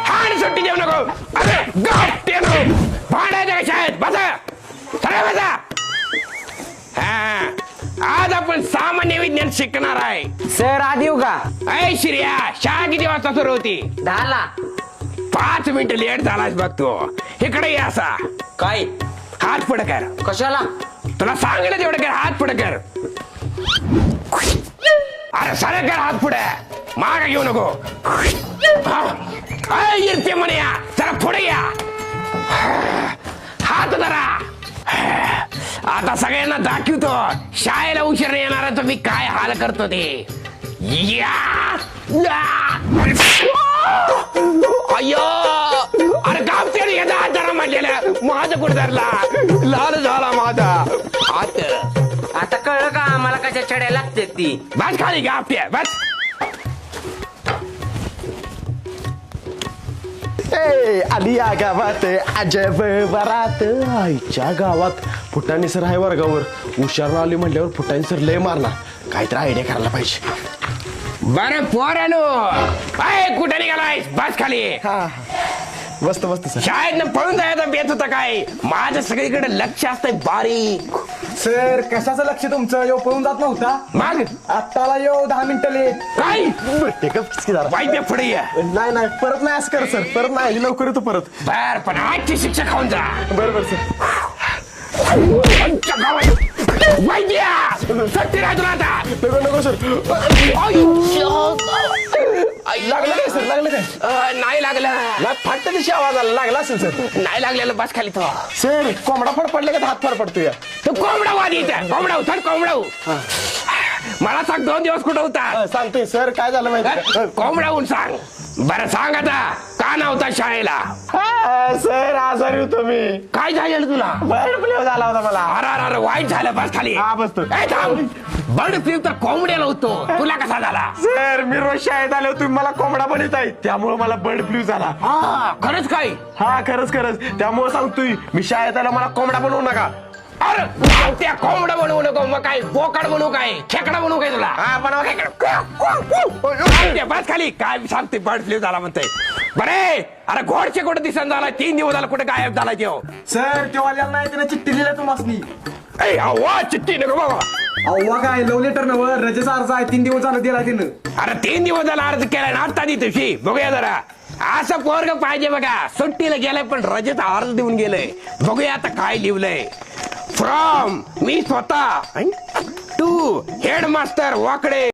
हाण सुट्टी देऊ नको. अरे गावते नको भांडायचं कशा आहेत. बसा सगळे बसा. आज आपण सामान्य विज्ञान शिकणार आहे. सर आधी येऊ का? अय श्रिया, शाळा किती वाजता सुरू होती? 10ला. 5 मिनिटं लेट झालास बघतो. इकडे ये असा. काय? हात पुढे कर. कशाला? तुला सांगितलं तेवढं कर. हात पुढे कर. अरे सरळ कर हात पुढे. माग घेऊ नको. येते म्हणे या. जरा पुढे या. हात धरा. आता सगळ्यांना दाखवतो शाळेला उशीर येणार तर मी काय हाल करतो ते. अय्यो, अरे गावते याचा जरा म्हणलेलं माझं कुठं धरला. लाल झाला माझा हात. आता कळलं का आम्हाला कशा चढायला लागते ती. बस खाली गावते बस. आली या गावात अजब बरात. आईच्या गावात फुटाणी सर आहे वर्गावर. हुशार आली म्हटल्यावर फुटाणी सर लय मारणार. काहीतरी आयडिया करायला पाहिजे. बरं पोरानो, कुठे निघालाय? बस खाली. हा मस्त मस्त सर. शाळेत पळून जायचा बेत होता काय? माझं सगळीकडे लक्ष असतंय बारीक. सर कशाचं लक्ष तुमचं? यो पळून जात नव्हता. मग आत्ताला यो 10 मिनिटं लेट. काय वाईट पुढे ये. नाही नाही परत नाही असं कर सर. परत नाही लवकर येतो परत. बर पण आजची शिक्षा खाऊन जा. बरोबर सर. सत्य राह तुला आता. नको नको सर. लागलं काय सर? लागलं काय? नाही लागलं. फाटत दिवशी आवाज आला. लागला असेल सर. नाही लागलेलं बस खाली. तो सर कोंबडा फडफडले का हात फडफडतो या? तू कोंबडा वादी कोंबडा उचल कोंबडा. मला सांग 2 दिवस कुठं होता? सांगतोय सर. काय झालं माहिती? कोंबडा होऊन सांग. बरं सांग आता का नव्हता शाळेला? सर आजारी होतो मी. काय झालेलं तुला? बर्ड फ्लू झाला होता मला. अरे वाईट झालं बस खाली. हा बसतो. बर्ड फ्लू तर कोंबड्याला होतो. तुला कसा झाला? सर मी रोज शाळेत आलो. तुम्ही मला कोंबडा बनवत आहे त्यामुळे मला बर्ड फ्लू झाला. हा खरंच काय? हा खरंच खरंच. त्यामुळे सांगतोय मी शाळेत आलो मला कोंबडा बनवू नका. अरे त्या कोंबडा बनवू नको. मग काय बोकाड बनवू काय? खेकडा बनवू काय तुला? हा बनवा बस खाली. काय सांगते बर्ड फ्लू झाला म्हणते. बरे अरे घोडचे कुठे दिसन झाला. 3 दिवस झाला कुठे गायब झाला तो. सर तेव्हा नाही त्याने चिठ्ठी लिहिल्या तुम्हाला. अव्वा चिठ्ठी नको बाबा. अव्वा काय लव लेटर नव रजेचा अर्ज आहे. 3 दिवस झाला दिला तिनं. अरे 3 दिवस झाला अर्ज केलाय ना. आता दी तुझी बघूया जरा. असं पोरग पाहिजे बघा. सुट्टीला गेलाय पण रजेचा अर्ज देऊन गेलंय. बघूया आता काय लिहिलंय. फ्रॉम मी स्वतः टू हेडमास्टर वाकडे.